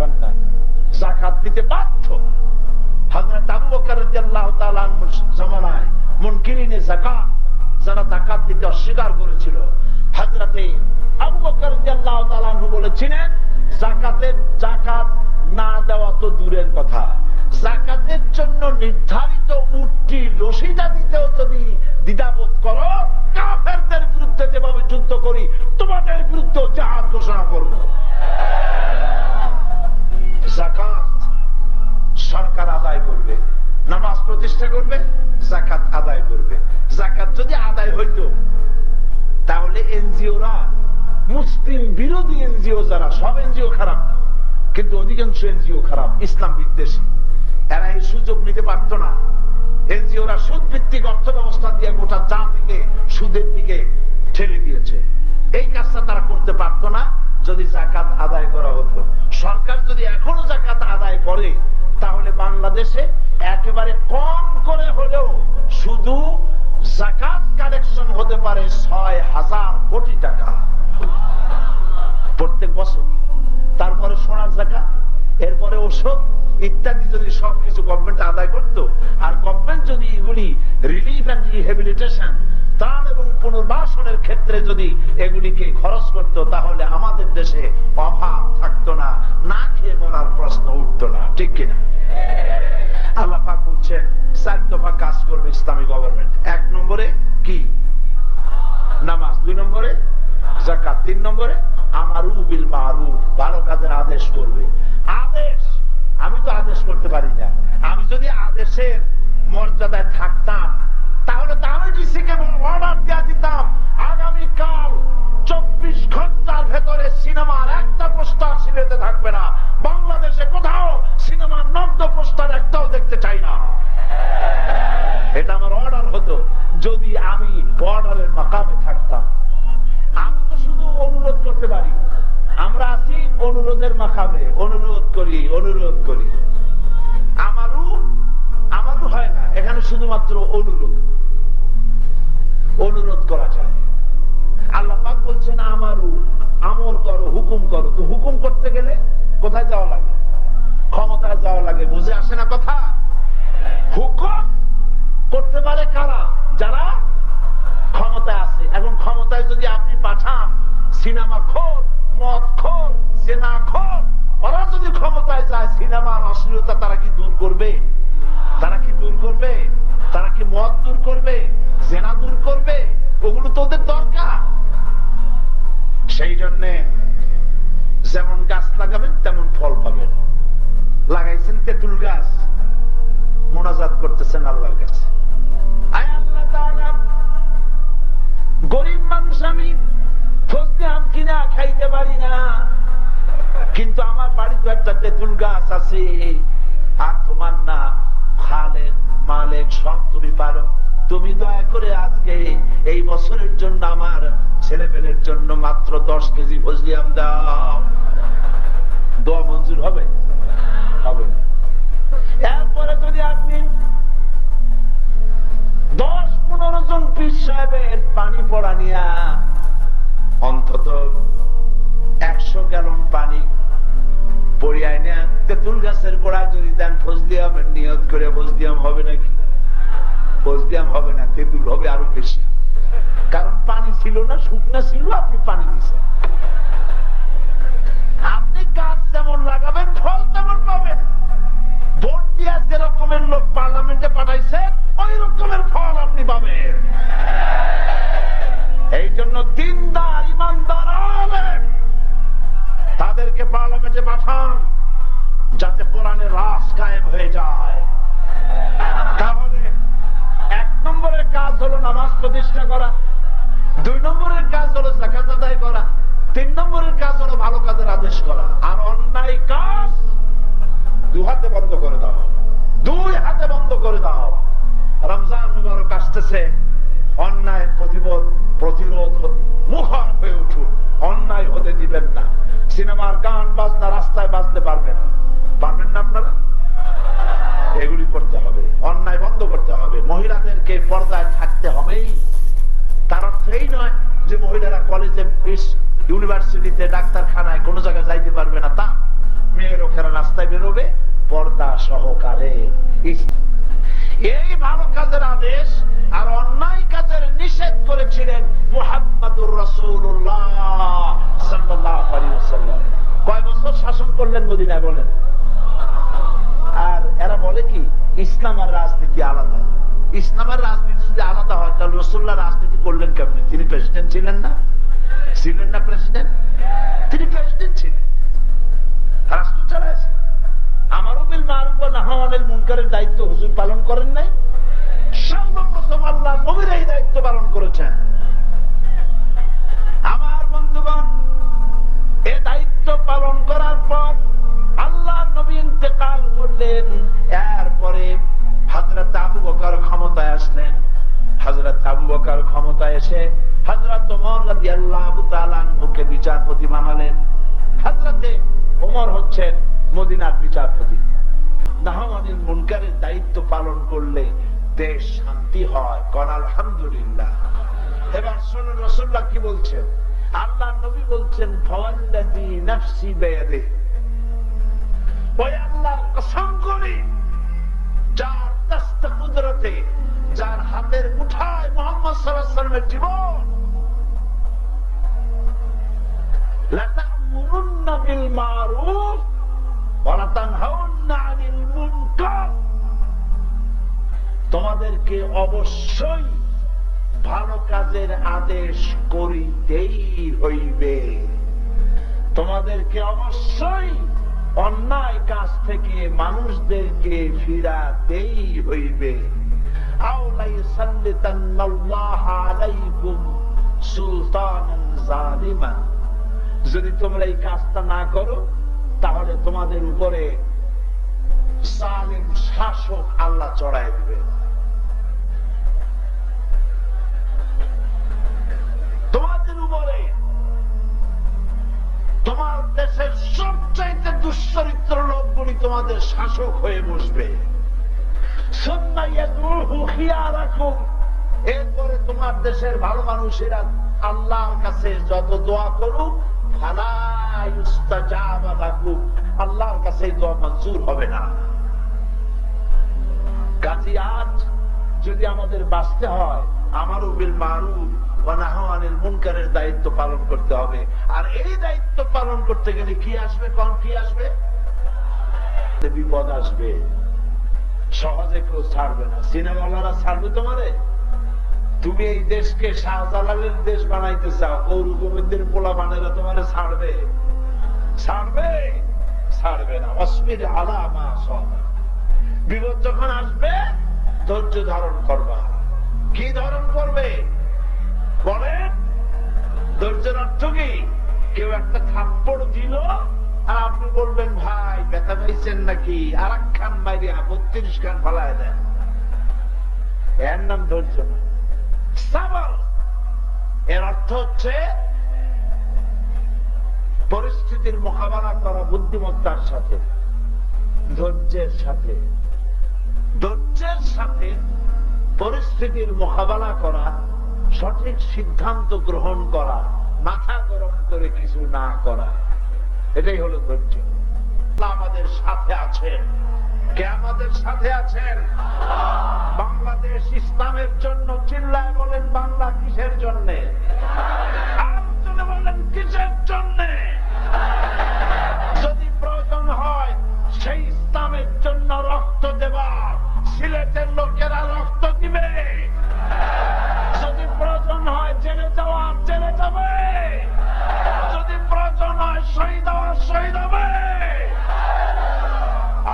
পান না, যাকাত দিতে বাধ্য। হযরত আবু বকর রাদিয়াল্লাহু তাআলা আনহু জামানায় মুনকিরিনে যাকাত, যারা যাকাত দিতে অস্বীকার করেছিল, হযরত আবু বকর রাদিয়াল্লাহু তাআলা আনহু বলেছিলেন, যাকাত না দেওয়া তো দূরের কথা, যাকাতের জন্য নির্ধারিত উটটি রশিদা দিতেও যদি দ্বিধাবোধ করো, কাফেরদের বিরুদ্ধে যেভাবে যুদ্ধ করি তোমাদের বিরুদ্ধে জিহাদ ঘোষণা করব। যাকাত সরকার আদায় করবে, নামাজ প্রতিষ্ঠা করবে, যাকাত আদায় করবে। যাকাত যদি আদায় হইতো তাহলে এনজিওরা, মুসলিম বিরোধী এনজিও যারা, সব এনজিও খারাপ কিন্তু অধিকাংশ এনজিও খারাপ, ইসলাম বিদ্বেষী, এরা এই সুযোগ নিতে পারত না। এনজিওরা সুদ ভিত্তিক অর্থ ব্যবস্থা দিয়ে গোটা জাতিকে সুদের দিকে ঠেলে দিয়েছে। এই কাজটা তারা করতে পারত না যদি যাকাত আদায় করা হতো। সরকার যদি এখনো যাকাত আদায় করে তাহলে বাংলাদেশে একেবারে কম করে হলেও শুধু যাকাত কালেকশন হতে পারে ৬,০০০ কোটি টাকা প্রত্যেক বছর। তারপরে সোনার যাকাত, এরপরে ওষুধ ইত্যাদি যদি সবকিছু গভর্নমেন্ট আদায় করত, আর গভর্নমেন্ট যদি এগুলি রিলিফ এন্ড রিহ্যাবিলিটেশন, ত্রাণ এবং পুনর্বাসনের ক্ষেত্রে যদি এগুলিকে খরচ করত, তাহলে আমাদের দেশে অভাব থাকতো না, না খেয়ে মরার প্রশ্ন উঠতো না, ঠিক কিনা? আল্লাহ পাক বলছেন ৪ দফা কাজ করবে ইসলামী গভর্নমেন্ট। ১ নম্বরে কি? নামাজ। ২ নম্বরে যাকাত। ৩ নম্বরে আমারু বিল মারুফ, ভালো কাজের আদেশ করবে। আদেশ, আমি তো আদেশ করতে পারি না। আমি যদি আদেশের মর্যাদায় থাকতাম তাহলে তো আমি ডিসিকে অর্ডার দিয়ে দিতাম, আগামী কাল ২৪ ঘন্টার ভেতরে সিনেমার একটা পোস্টার সিনেতে থাকবে না, বাংলাদেশে কোথাও সিনেমার নব্দ পোস্টার একটাও দেখতে চাই না। এটা আমার অর্ডার হতো যদি আমি অর্ডারের মাকামে থাকতাম। আমি তো শুধু অনুরোধ করতে পারি, আমরা আছি অনুরোধের মাকামে, অনুরোধ করি। আমারও হয় না, এখানে শুধুমাত্র অনুরোধ করা যায়। আল্লাহ পাক বলছেন আমারও, আমর করো, হুকুম করো। তো হুকুম করতে গেলে কোথায় যাওয়া লাগে? ক্ষমতায় যাওয়া লাগে। বুঝে আসে না কথা? হুকুম করতে পারে কারা? যারা ক্ষমতায় আছে। এখন ক্ষমতায় যদি আপনি পাঠান সিনেমা খোর, মদ খোর, জেনা খোর, ওরা যদি ক্ষমতায় যায়, সিনেমার অশ্লীলতা তারা কি দূর করবে? তারা কি মদ দূর করবে? জেনা দূর করবে? ওগুলো তো ওদের দরকার। সেই জন্য যেমন গাছ লাগাবেন তেমন ফল পাবেন। লাগাইছেন তেঁতুল গাছ, মোনাজাত করতেছেন আল্লাহর কাছে, আয় আল্লাহ তাআলা, গরিব মানুষ আমি, ফজলি আম কিনা খাইতে পারি না, কিন্তু আমার বাড়িতে একটা তেঁতুল গাছ আছে, আর তোমার না খালেক মালিক সব তুমি পারো, তুমি দয়া করে আজকে এই বছরের জন্য আমার ছেলেমেয়ের জন্য মাত্র ১০ কেজি ফজলি আম দাও। দোয়া মঞ্জুর হবে? হবে না। এরপরে যদি আপনি ১০-১৫ জন পীর সাহেবের পানি পড়া নিয়া অন্তত ১০০ গ্যালন পানি পড়িয়ায় না তেঁতুল গাছের গোড়ায় যদি দেন, ফজলি আমের নিয়ত করে, ফজলি আম হবে নাকি? ফজলি আম হবে না, তেঁতুল হবে আরো বেশি। কারণ পানি ছিল না, শুকনা ছিল, আপনি পানি দিচ্ছেন। আপনি গাছ যেমন লাগাবেন ফল তেমন পাবেন। ভোট দিয়ে যে রকমের লোক পার্লামেন্টে পাঠাইছে ওই রকমের ফল আপনি পাবেন। এই জন্য দিনদার, ইমানদার আলেম তাদেরকে পার্লামেন্টে পাঠান, যাতে কোরআনের রাজ কায়েম হয়ে যায়। তাহলে ১ নম্বরের কাজ হলো নামাজ প্রতিষ্ঠা করা, ২ নম্বরের কাজ হলো যাকাত আদায় করা, ৩ নম্বরের কাজ হলো ভালো কাজের আদেশ করা। আর অন্যায় কাজ ২ হাতে বন্ধ করে দাও, ২ হাতে বন্ধ করে দাও। রমজান মুবারক আসতেছে, অন্যায় প্রতিরোধ মুখর হয়ে উঠুন, অন্যায় হতে দিবেন না। সিনেমার গান বাজনা রাস্তায় বাজতে পারবেন না আপনারা? এগুলি করতে হবে, অন্যায় বন্ধ করতে হবে। মহিলাদেরকে পর্দায় থাকতে হবেই। তার অর্থ এই নয় যে মহিলারা কলেজে, ইউনিভার্সিটিতে, ডাক্তারখানায় কোনো জায়গায় যাইতে পারবে না, তা মেয়েরও মদিনায় বলেন? আর এরা বলে কি ইসলাম আর রাজনীতি আলাদা। ইসলাম আর রাজনীতি যদি আলাদা হয় তাহলে রাসূলুল্লাহ রাজনীতি করলেন কেমনে? তিনি প্রেসিডেন্ট ছিলেন না? ছিলেন না প্রেসিডেন্ট? তিনি প্রেসিডেন্ট ছিলেন, রাষ্ট্র চালাইছেন। আমারু বিল মারুফ ওয়া নাহয়ু আনিল মুনকারের দায়িত্ব হুজুর পালন করেন নাই? সর্বপ্রথম আল্লাহ নবীর এই দায়িত্ব পালন করেছেন। আমার বন্ধুগণ, এই দায়িত্ব পালন করার পর আল্লাহ নবী ইন্তেকাল করলেন। এরপরে হযরত আবু বকর ক্ষমতায় আসলেন। হযরত আবু বকর ক্ষমতায় এসে হযরত ওমর রাদিয়াল্লাহু তাআলা আনহুকে বিচারপতি বানালেন। হযরতে ওমর হচ্ছেন মদিনার বিচারপতি। নাহয়ু আনিল মুনকারের দায়িত্ব পালন করলে দেশ শান্তি হয়। কোন আলহামদুলিল্লাহ। এবার শুনুন রাসূলুল্লাহ কি বলছেন। আল্লাহ নবী বলছেন, ফাওয়াল্লাযী নাফসি বিয়াদিহি, ওই আল্লাহর কসম করি যার দস্ত কুদরতে, যার হাতের মুঠায় মুহাম্মদ সাল্লাল্লাহু আলাইহি ওয়াসাল্লামের জীবন, লা তা'মুরুন্না বিল মারুফ ওয়া লা তানহাউন্না আনিল মুনকার, তোমাদেরকে অবশ্যই ভালো কাজের আদেশ করিতেই হইবে, তোমাদেরকে অবশ্যই অন্যায় কাজ থেকে মানুষদেরকে ফিরাতেই হইবে। আও লা ইসাল্লিতান্নাল্লাহু আলাইকুম সুলতানান জালিমান, যদি তোমরা এই কাজটা না করো তাহলে তোমাদের উপরে জালিম শাসক আল্লাহ চড়ায় দিবে। তোমাদের উপরে তোমার দেশের সবচাইতে দুশ্চরিত্র লোকগুলি তোমাদের শাসক হয়ে বসবে। এরপরে তোমার দেশের ভালো মানুষেরা আল্লাহর কাছে যত দোয়া করুক, আল্লাহর কাছে দোয়া মঞ্জুর হবে না। কাজী আজ যদি আমাদের বাঁচতে হয়, আমারু বিল মারুফ ওয়া নাহয়ু আনিল মুনকারের দায়িত্ব পালন করতে হবে। আর এই দায়িত্ব পালন করতে গেলে কি আসবে? কোন কি আসবে? বিপদ আসবে। সহজে কেউ ছাড়বে না। সিনেমাওয়ালারা ছাড়বে তোমারে? তুমি এই দেশকে শাহজালালের দেশ বানাইতে চাও, গৌরু গোবিন্দের পোলা বানেরা তোমারে ছাড়বে? ছাড়বে? ছাড়বে না। অসবির আলা মা সাবা, বিপদ যখন আসবে ধৈর্য ধারণ করবা। কি ধারণ করবে বলেন? ধৈর্যের অর্থ কি? কেউ একটা থাপ্পড় দিল আর আপনি বলবেন ভাই ব্যথা পাইছেন নাকি, আর এক খান মাইরিয়া 32 খান ফালায় দেন, এর নাম ধৈর্য না, সাবর। এর অর্থ হচ্ছে পরিস্থিতির মোকাবেলা করা বুদ্ধিমত্তার সাথে, ধৈর্যের সাথে। ধৈর্যের সাথে পরিস্থিতির মোকাবেলা করা, সঠিক সিদ্ধান্ত গ্রহণ করা, মাথা গরম করে কিছু না করা, এটাই হলো ধৈর্য। আমাদের সাথে আছেন। কে আমাদের সাথে আছেন? বাংলাদেশ ইসলামের জন্য। চিল্লায় বলেন বাংলা কিসের জন্য? আলোচনা বলেন কিসের জন্য? যদি প্রয়োজন হয় সেই ইসলামের জন্য রক্ত দেবা, সিলেটের লোকেরা রক্ত দিবে। যদি প্রয়োজন হয় জেলে যাওয়া, জেলে যাবে। যদি প্রয়োজন হয় শহীদ হওয়া, শহীদ হবে।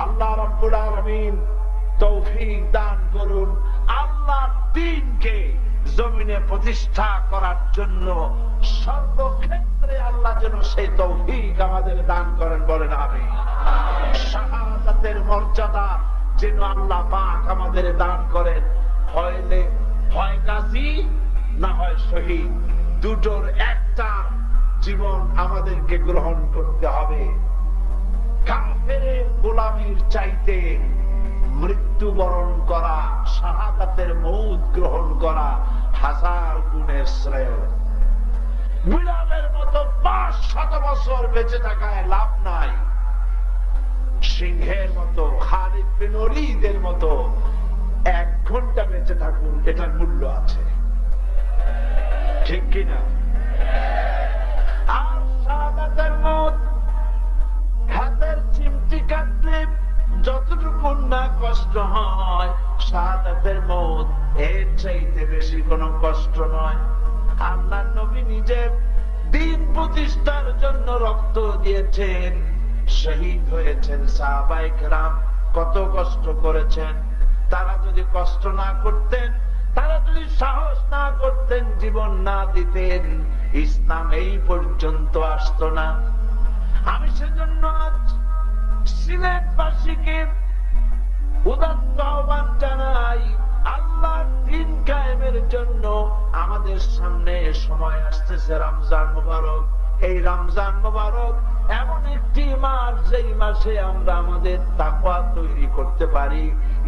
আল্লাহ রাব্বুল আলামিন তৌফিক দান করুন আল্লাহর দ্বীনকে জমিনে প্রতিষ্ঠা করার জন্য। সর্বক্ষেত্রে আল্লাহ যেন সেই তৌফিক আমাদের দান করেন, বলেন আমিন। শাহাদাতের মর্যাদা যেন আল্লাহ পাক আমাদের দান করেন। হইলে হয় গাজী না হয় শহীদ, দুটোর একটা জীবন আমাদেরকে গ্রহণ করতে হবে। কাফেরের গোলামির চাইতে মৃত্যুবরণ করা, শাহাদাতের মউত গ্রহণ করা 1000 গুণে শ্রেয়। বিড়ালের মতো 500 বছর বেঁচে থাকায় লাভ নাই, সিংহের মতো, খালিদ বিন ওলীদের মতো 1 ঘন্টা বেঁচে থাকুন, এটার মূল্য আছে। ঠিক কিনা? আর শাহাদাতের মউত হাতের কষ্ট হয়, শাহাদাতের মওত এর চাইতে বেশি কোনো কষ্ট নয়। আল্লাহর নবী নিজে দ্বীন প্রতিষ্ঠার জন্য রক্ত দিয়েছেন, শহীদ হয়েছেন। সাহাবায়ে কেরাম কত কষ্ট করেছেন। তারা যদি কষ্ট না করতেন, তারা যদি সাহস না করতেন, জীবন না দিতেন, ইসলাম এই পর্যন্ত আসতো না। আমি সেজন্য আজ সিলেটবাসীকে উদাত্ত আহ্বান জানাই, আল্লাহর দ্বীন কায়েমের জন্য আমাদের সামনে সময় আসতেছে রমজান মুবারক। এই রমজান মুবারক এমন একটি মাস, যেই মাসে আমরা আমাদের তাকওয়া তৈরি করতে পারি,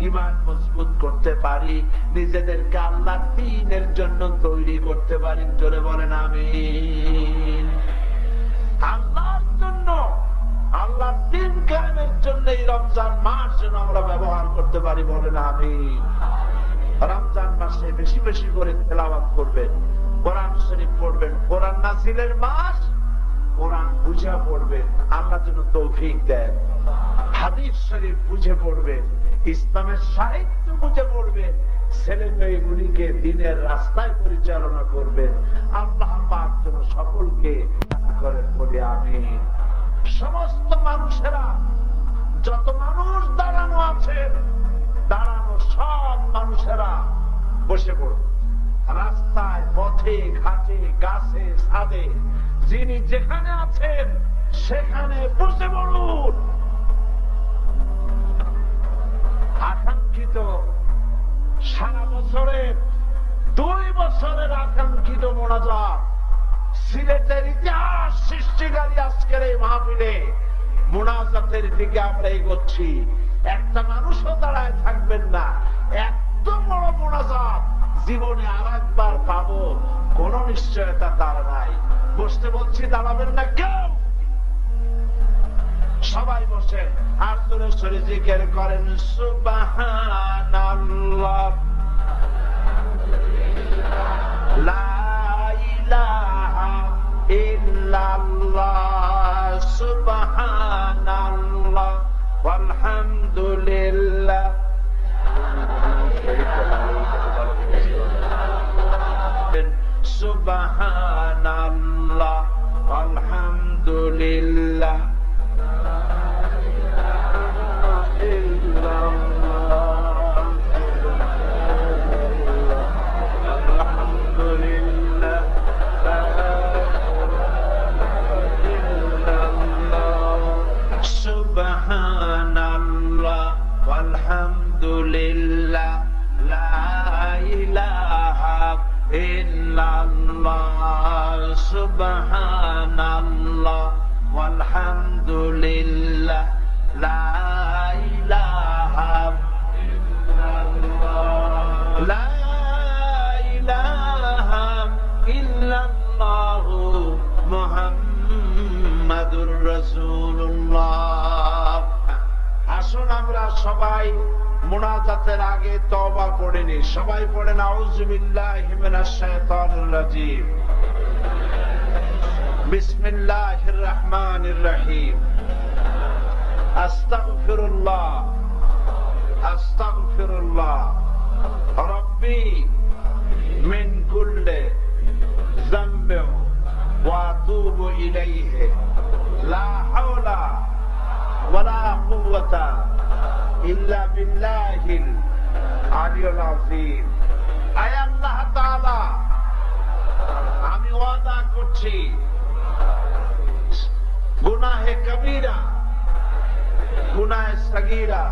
ঈমান মজবুত করতে পারি, নিজেদেরকে আল্লাহর দ্বীনের জন্য তৈরি করতে পারি। জোরে বলেন আমিন। আল্লাহর জন্য, আল্লাহর দ্বীন কায়েমের জন্য এই রমজান মাস যেন আমরা ব্যবহার করতে পারি। বলেন আমিন। রমজান মাসে বেশি বেশি করে তেলাওয়াত করবেন, কোরআন শরীফ পড়বেন। কোরআন নাযিলের মাস, কোরআন বুঝে পড়বেন, আল্লাহ যেন তৌফিক দেন। হাদিস শরীফ বুঝে পড়বেন, ইসলামের সাহিত্য বুঝে পড়বেন, ছেলে মেয়েগুলিকে দ্বীনের রাস্তায় পরিচালনা করবেন। আল্লাহ পাক যেন সকলকে করেন, বলি আমিন। সমস্ত মানুষেরা, যত মানুষ দাঁড়ানো আছেন, দাঁড়ানো সব মানুষেরা বসে পড়ুন। রাস্তায়, পথে, ঘাটে, গাছে, ছাদে, যিনি যেখানে আছেন সেখানে বসে পড়ুন। আকাঙ্ক্ষিত সারা বছরের 2 বছরের আকাঙ্ক্ষিত মোনাজাত, সিলেটের ইতিহাস সৃষ্টিকারী আজকের এই মাহফিলে মোনাজাতের দিকে আমরা এগোচ্ছি। একটা মানুষও দাঁড়ায় থাকবেন না। এত বড় মোনাজাত জীবনে আরেকবার পাবো কোন নিশ্চয়তা তার নাই। বসতে বলছি, দাঁড়াবেন না কেউ। সবাই বসেন, আর জোরে সরে জিকির করেন সুবহানাল্লাহ, লা ইলাহা ইল্লাল্লাহ, সুবহানাল্লাহ, আলহামদুলিল্লাহ। সুবহানাল্লাহ, আলহামদুলিল্লাহ, আলহামদুলিল্লাহ, লা ইলাহা ইল্লাল্লাহ, সুবহানাল্লাহ, আলহামদুলিল্লাহ, লা ইলাহা ইল্লাল্লাহ, লা ইলাহা ইল্লাল্লাহ, মুহাম্মাদুর রাসূলুল্লাহ। আসুন আমরা সবাই মুনাজাতের আগে তওবা পড়ে নিই। সবাই পড়েন আউযু বিল্লাহি মিনাশ শাইতানির রাজীম, বিসমিল্লাহির রহমানির রহিম, আস্তাগফিরুল্লাহ, আস্তাগফিরুল্লাহ, রব্বি মিন কুল্লি যামবিন ওয়া আতুবু ইলাইহি, লা হাওলা ওয়ালা কুওয়াতা ইল্লা বিল্লাহিল আলিয়্যিল আযীম। আয় আল্লাহ তাআলা, আমি ওয়াদা করছি গুনাহে কবিরা, গুনাহে সগীরা,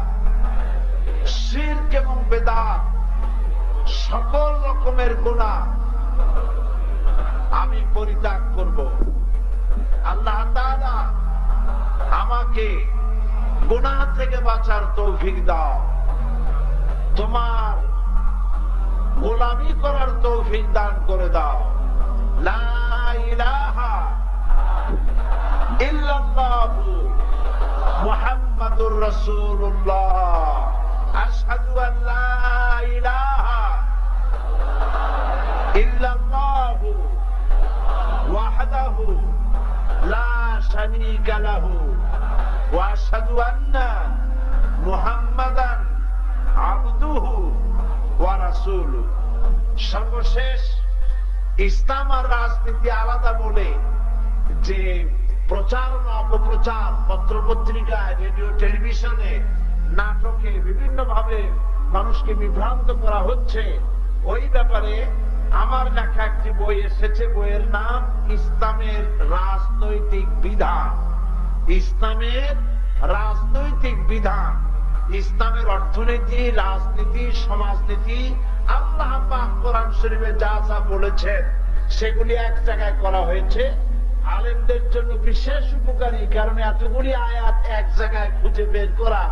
শিরক এবং বিদআত, সকল রকমের গুনাহ আমি পরিত্যাগ করব। আল্লাহ তাআলা আমাকে গুনাহ থেকে বাঁচার তৌফিক দাও, তোমার গোলামি করার তৌফিক দান করে দাও। লা ইলাহা ইল্লাল্লাহু মুহাম্মাদুর রাসূলুল্লাহ, আশহাদু আন লা ইলাহা ইল্লাল্লাহু ওয়াহদাহু লা শারীকা লাহু ওয়া আশহাদু আন্না মুহাম্মাদান আবদুহু ওয়া রাসূলুহু। সর্বশেষ ইসলাম আর রাজনীতি আলাদা বলে যে প্রচারণা অপপ্রচার পত্রপত্রিকায়, রেডিও, টেলিভিশনে, নাটকে বিভিন্ন ভাবে মানুষকে বিভ্রান্ত করা হচ্ছে, ওই ব্যাপারে আমার লেখা একটি বই এসেছে। বইয়ের নাম ইসলামের রাজনৈতিক বিধান। ইসলামের রাজনৈতিক বিধান, ইসলামের অর্থনীতি, রাজনীতি, সমাজনীতি, আল্লাহ পাক কোরআন শরীফে যা যা বলেছেন সেগুলি এক জায়গায় করা হয়েছে। আলেমদের জন্য বিশেষ উপকারী, কারণ এতগুলি আয়াত এক জায়গায় খুঁজে বের করা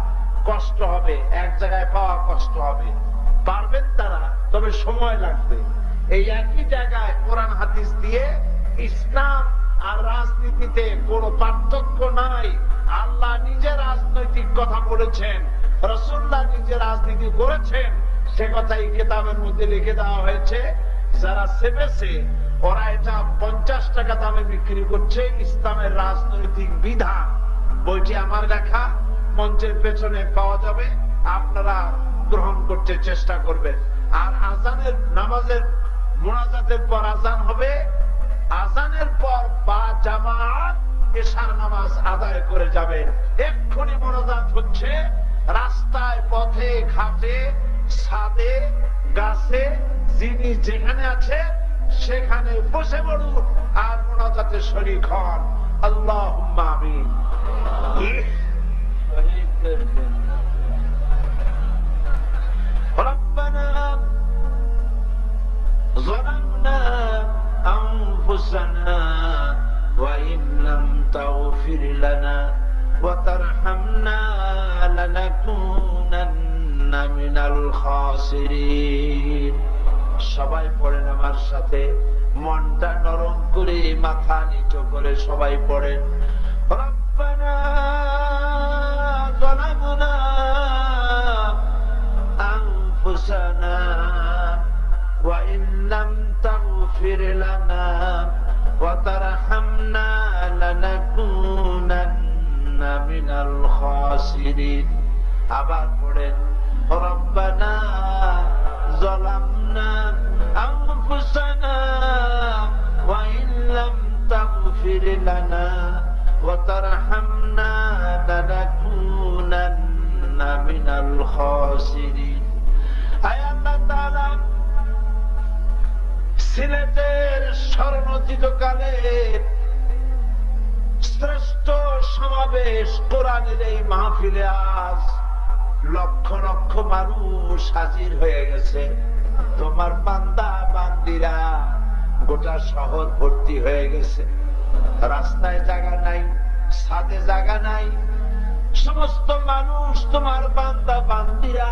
কষ্ট হবে, এক জায়গায় পাওয়া কষ্ট হবে। পারবেন তারা, তবে সময় লাগবে। এই একই জায়গায় কোরআন হাদিস দিয়ে ইসলাম আর রাজনীতিতে কোনো পার্থক্য নাই। আল্লাহ নিজে রাজনৈতিক কথা বলেছেন, রাসূলুল্লাহ নিজে রাজনীতি করেছেন, সে কথাই কিতাবের মধ্যে লিখে দেওয়া হয়েছে। যারা সেবেছে ওরা এটা 50 টাকা দামে বিক্রি করছে। ইসলামের রাজনৈতিক বিধান বইটি আমার লেখা, মঞ্চের পেছনে পাওয়া যাবে, আপনারা গ্রহণ করতে চেষ্টা করবেন। আর আজানের নামাজের মুনাজাতের পর আজান হবে, আজানের পর বা জামাত এশার নামাজ আদায় করে যাবেন। এক্ষুনি মুনাজাত হচ্ছে, রাস্তায়, পথে, ঘাটে, ছাদে, গাছে, যিনি যেখানে আছে সেখানে বসে পড়ুন আর মুনাজাতে শরীক হন। আল্লাহুম্মা আমিন। রব্বানা যালামনা আনফুসানা ওয়া ইন লাম তাগফির লানা ওয়া তারহামনা লানাকুনান্না মিনাল খাসিরিন। সবাই পড়েন আমার সাথে, মনটা নরম করে, মাথা নিচু করে সবাই পড়েন। রব্বানা যালামনা আনফুসানা ওয়া ইন লাম তাগফির লানা ওয়া তারহামনা লানাকুনান্না মিনাল খাসিরিন। আবার পড়েন, রব্বানা যালামনা আনফুসানা ওয়া ইন লাম তাগফির লানা ওয়া তারহামনা লানাকুনান্না মিনাল খাসিরিন। আয় আল্লাহ তাআলা, সিলেটের স্মরণোচিতকালে শ্রেষ্ঠ সমাবেশ কোরআনের এই মাহফিলে আজ লক্ষ লক্ষ মানুষ হাজির হয়ে গেছে। তোমার বান্দা বান্দিরা গোটা শহর ভর্তি হয়ে গেছে। রাস্তায় জায়গা নাই, ছাদে জায়গা নাই, সমস্ত মানুষ তোমার বান্দা বান্দিরা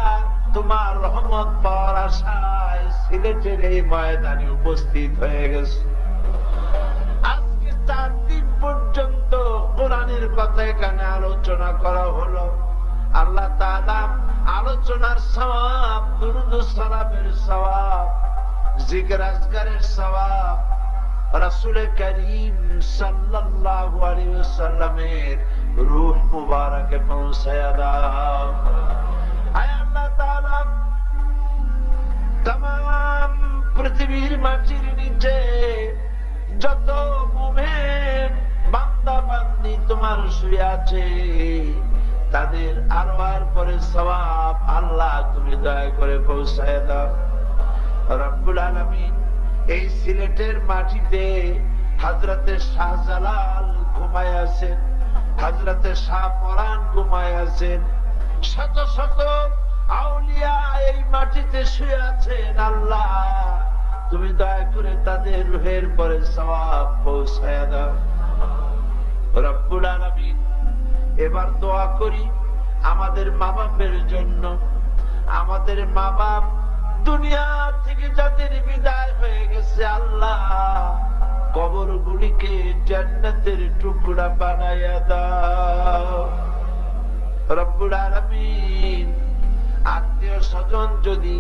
তোমার রহমত পাওয়ার আশায় সিলেটের এই ময়দানে উপস্থিত হয়ে গেছে। আজকে 4 দিন পর্যন্ত কোরআনের কথা এখানে আলোচনা করা হলো। আল্লাহ তাআলা আলোচনার সওয়াব, দুরূদ ও সালামের সওয়াব, জিকির আজকারের সওয়াব রাসূল করিম সাল্লাল্লাহু আলাইহি ওয়াসাল্লামের রূহ মুবারকে পৌঁছায়া দাও। আয় আল্লাহ তাআলা, तमाम পৃথিবীর মাটির নিচে যত মুমিন বান্দা বান্দি তোমার শুয়ে আছে, তাদের আরওয়ার পরে সওয়াব আল্লাহ তুমি দয়া করে পৌঁছায় দাও। রব্বুল আলামিন, এই সিলেটের মাটিতে হযরতে শাহজালাল ঘুমায় আছেন, হযরতে শাহ পরান ঘুমায় আছেন, শত শত আউলিয়া এই মাটিতে শুয়ে আছেন। আল্লাহ তুমি দয়া করে তাদের রূহের পরে সওয়াব পৌঁছায় দাও। রব্বুল আলামিন, এবার দোয়া করি আমাদের মা বাপের জন্য। আমাদের মা বাপ দুনিয়া থেকে যাদের বিদায় হয়ে গেছে, আল্লাহ কবর গুলিকে জান্নাতের টুকরা বানায়া দাও। রব্বুল আলামিন, আত্মীয় স্বজন যদি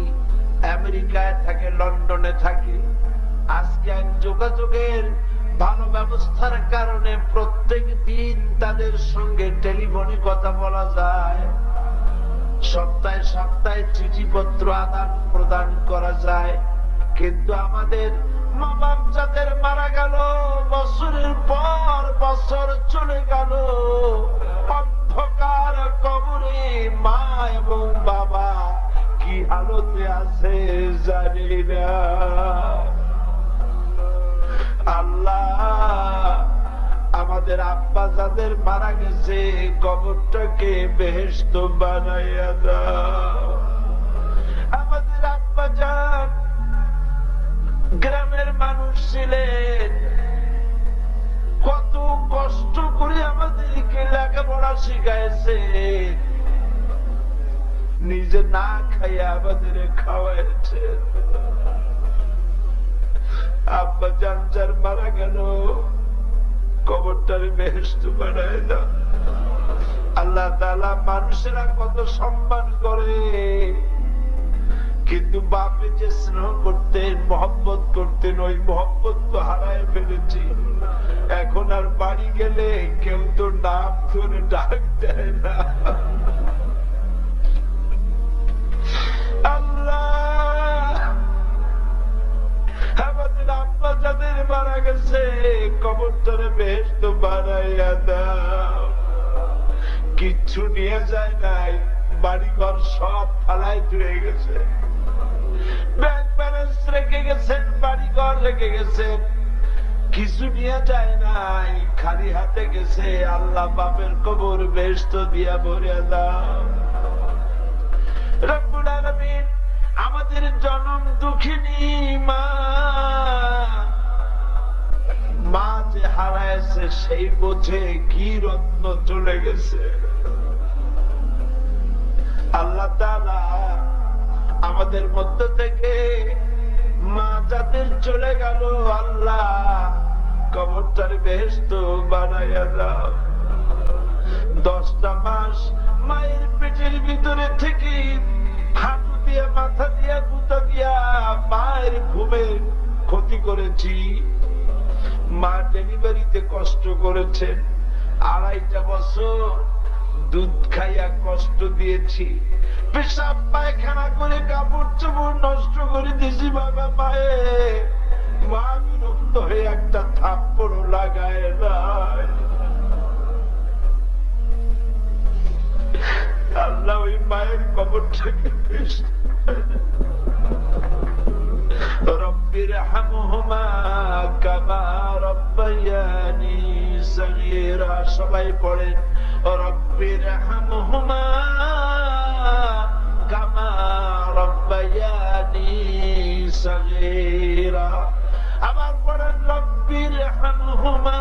আমেরিকায় থাকে, লন্ডনে থাকে, আজকে যোগাযোগের ভালো ব্যবস্থার কারণে প্রত্যেক দিন তাদের সঙ্গে টেলিফোনে কথা বলা যায়। সপ্তাহে সপ্তাহে চিঠিপত্র আদান প্রদান করা যায়, কিন্তু আমাদের মা বাপ যাদের মারা গেল, বছরের পর বছর চলে গেল, অন্ধকার কবরে মা এবং বাবা কি হালতে আছে জানি না। আল্লাহ, আমাদের আব্বা যাদের মারা গেছে কবরটাকে বেহেশত বানাইয়া দাও। আমাদের আব্বা জান গ্রামের মানুষ ছিলেন, কত কষ্ট করে আমাদেরকে লেখাপড়া শিখাইছে, নিজে না খাইয়া আমাদের খাওয়াইছে। আব্বা জান যার মারা গেল কবরটার বেহেশত বানায় দাও। আল্লাহ তাআলা মানুষেরা কত সম্মান করে, কিন্তু বাপে যে স্নেহ করতেন, মহব্বত করতেন, ওই মহব্বত তো হারায় ফেলেছি। এখন আর বাড়ি গেলে কেউ তো নাম ধরে ডাক দেয় না। আল্লাহ, আমাদের আব্বা যাদের মারা গেছে কবরটারে বেহেশত বানাইয়া দাও। কিচ্ছু নিয়ে যায় নাই, বাড়ি ঘর সব ফালায় ধুয়ে গেছে, ব্যাংক ব্যালেন্স রেখে গেছেন, বাড়ি ঘর রেখে গেছেন, কিছু নিয়ে যায় নাই, খালি হাতে গেছে। আল্লাহ বাপের কবর বেহেশত দিয়া ভরিয়া দাও। রব্বুল আলামিন আমাদের জনম দুঃখিনী মা, মা যে হারাইছে সেই বোঝে কি রত্ন চলে গেছে। আল্লাহ তাআলা আমাদের মধ্য থেকে মা যাদের চলে গেল, আল্লাহ কবরটার বেহেশত বানাইয়া দাও। 10টা মাস মায়ের পেটের ভিতরে থেকে হাঁটু দিয়ে মাথা দিয়া গুতা দিয়া মায়ের ঘুমের ক্ষতি করেছি। মা ডেলিভারিতে কষ্ট করেছেন, 2.5 বছর দুধ খাইয়া কষ্ট দিয়েছি, পেশাব পায়খানা করে কাপড় চোপড় নষ্ট করে দিয়েছি। বাবা মায়ে মা বিরক্ত হয়ে একটা থাপ্পড়ও লাগায় নাই। আল্লাহ ওই মায়ের কবরটাকে রব্বির হামহুমা কামা রব্বায়ানি সগীরা। সবাই পড়েন রব্বির হামহুমা কামা রব্বায়ানি সগীরা। আবার পড়েন রব্বির হামহুমা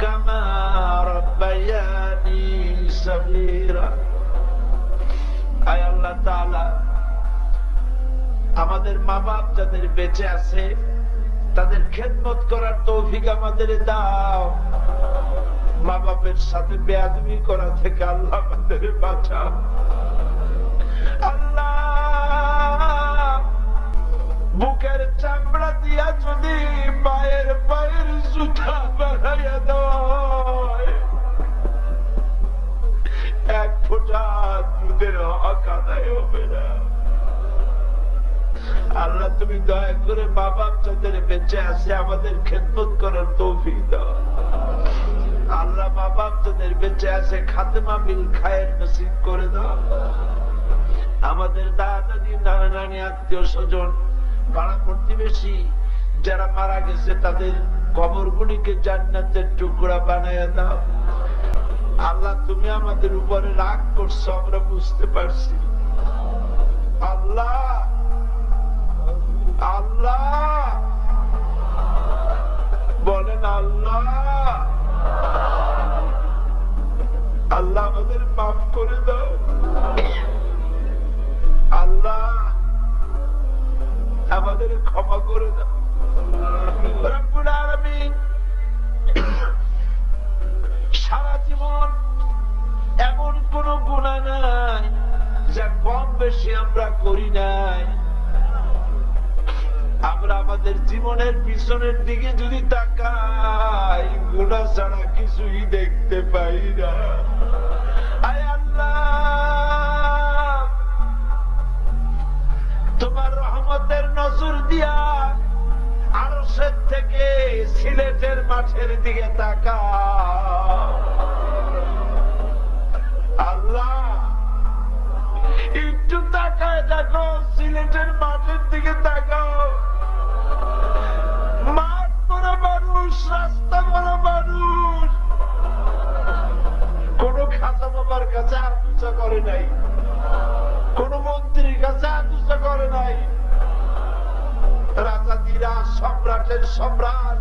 কামা রব্বায়ানি সগীরা। আয় আল্লাহ তাআলা, আমাদের মা বাপ যাদের বেঁচে আছে তাদের খেদমত করার তৌফিক আমাদের দাও। মা বাপের সাথে বেয়াদবি করা থেকে আল্লাহ আমাদের বাঁচাও। আল্লাহ, বুকের চামড়া দিয়া যদি মায়ের পায়ের জুতা বানাইয়া দেয়, 1 ফোঁটা দুধের হক আদায় হবে না। আল্লাহ, তুমি দয়া করে মা বাপ যাদের বেঁচে আছে আমাদের খেদমত করার তৌফিক দাও। আল্লাহ, মা বাপ যাদের বেঁচে আছে খাতেমা বিল খায়ের নসিব করে দাও। আমাদের দাদা-দাদি, নানা-নানি, আত্মীয় স্বজন, পাড়া প্রতিবেশী যারা মারা গেছে তাদের কবরগুলিকে জান্নাতের টুকরা বানাইয়া দাও। আল্লাহ, তুমি আমাদের উপরে রাগ করছো আমরা বুঝতে পারছি। আল্লাহ, আল্লাহ বলেন আল্লাহ, আল্লাহ আমাদের মাফ করে দাও। আল্লাহ আমাদের ক্ষমা করে দাও। রব্বুল আলামিন সারা জীবন এমন কোন গুনাহ নাই যা কম বেশি আমরা করি নাই। আমরা আমাদের জীবনের পিছনের দিকে যদি তাকাই গুনাহ ছাড়া কিছুই দেখতে পাই না। আয় আল্লাহ, দিকে তাকাও। আল্লাহ একটু তাকায় দেখো, সিলেটের মাঠের দিকে তাকাও। মাঠ বড় মানুষ, রাস্তা বড় মানুষ, কোন খাজা বাবার কাছে আলোচনা করে নাই, কোন মন্ত্রীর কাছে আলোচনা করে নাই। রাজাদিরা সম্রাটের সম্রাট,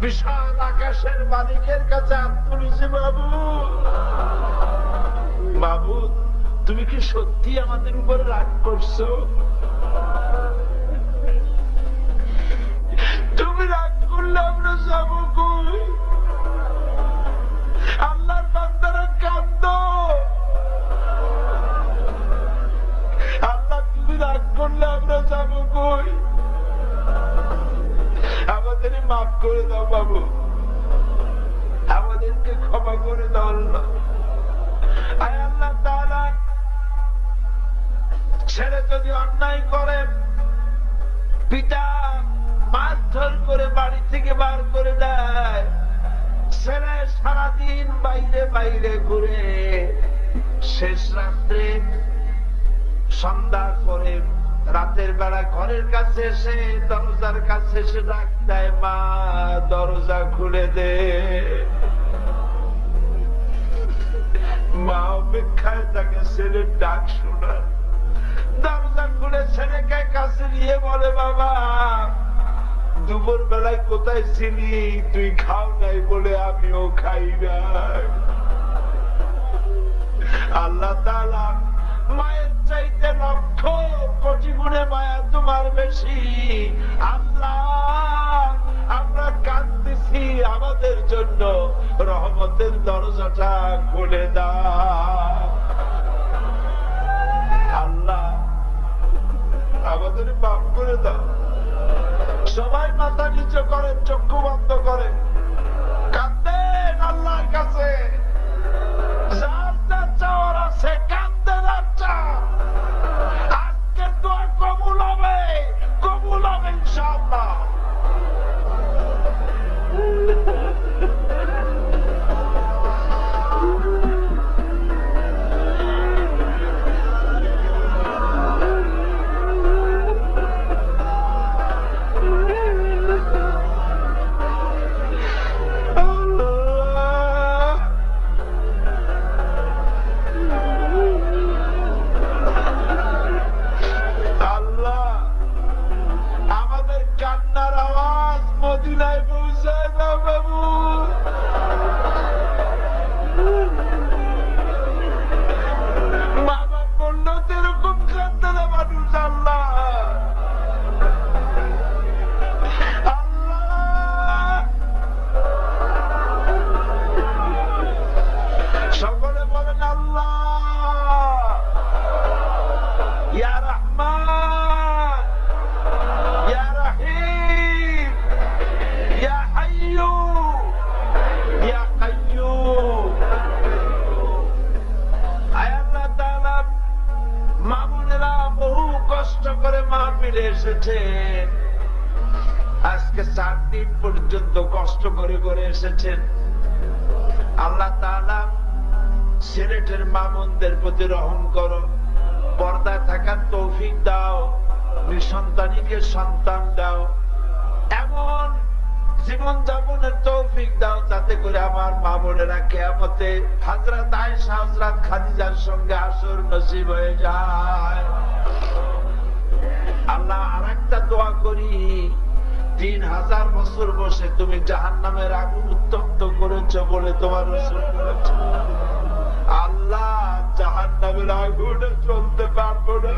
বিশাল আকাশের মালিকের কাছে তুলেছে। মাবুদ, মাবুদ, তুমি কি সত্যি আমাদের উপরে রাগ করছো? তুমি রাগ করলে আমরা যাবো কই? আল্লাহর বান্দারা কাঁদো। আল্লাহ, তুমি রাগ করলে আমরা যাবো কই? আমাদের মাফ করে দাও বাবু, আমাদেরকে ক্ষমা করে দাও আল্লাহ। আয় আল্লাহ তাআলা, ছেলে যদি অন্যায় করে, পিতা মারধর করে বাড়ি থেকে বার করে দেয়, ছেলে সারাদিন বাইরে বাইরে ঘুরে, শেষ রাত্রে সন্ধ্যার পরে রাতের বেলা ঘরের কাছে এসে দরজার কাছে এসে ডাক দেয়, মা দরজা খুলে দে। মা অপেক্ষায় থাকে ছেলের ডাক শোনা। দরজা খুলে ছেলেকে কাছে নিয়ে বলে, বাবা দুপুর বেলায় কোথায় ছিলি? তুই খাও নাই বলে আমিও খাই নাই। আল্লাহ তাআলা মায়ের চাইতে লক্ষ কোটি গুণে মায়া তোমার বেশি। আল্লাহ, আমরা কাঁদতেছি, আমাদের জন্য রহমতের দরজাটা খুলে দাও। আল্লাহ, আমাদের মাফ করে দাও। সবাই মাথা নিচু করেন, চক্ষু বন্ধ করেন, কাঁদেন আল্লাহর কাছে। যার যা চাওয়ার আছে কাঁদেন। আচ্ছা, আজকে দোয়া কবুল হবে, কবুল হবে ইনশাআল্লাহ। আজকে 4 দিন পর্যন্ত কষ্ট করে করে এসেছেন। আল্লাহ তাআলা সিলেটের মামুনদের প্রতি রহম করো, পর্দায় থাকার তৌফিক দাও, নিঃসন্তানীকে সন্তান দাও, এমন জীবন যাপনের তৌফিক দাও যাতে করে আমার মা বোনেরা কিয়ামতে হযরত আয়েশা হযরত খাদিজার সঙ্গে আসর নসিব হয়ে যায়। আল্লাহ, আরেকটা দোয়া করি, 3000 বছর বসে তুমি জাহান্নামের আগুন উত্তপ্ত করেছো বলে তোমার রাসূল বলেছে। আল্লাহ, জাহান্নামের আগুনে চলতে পারবো না।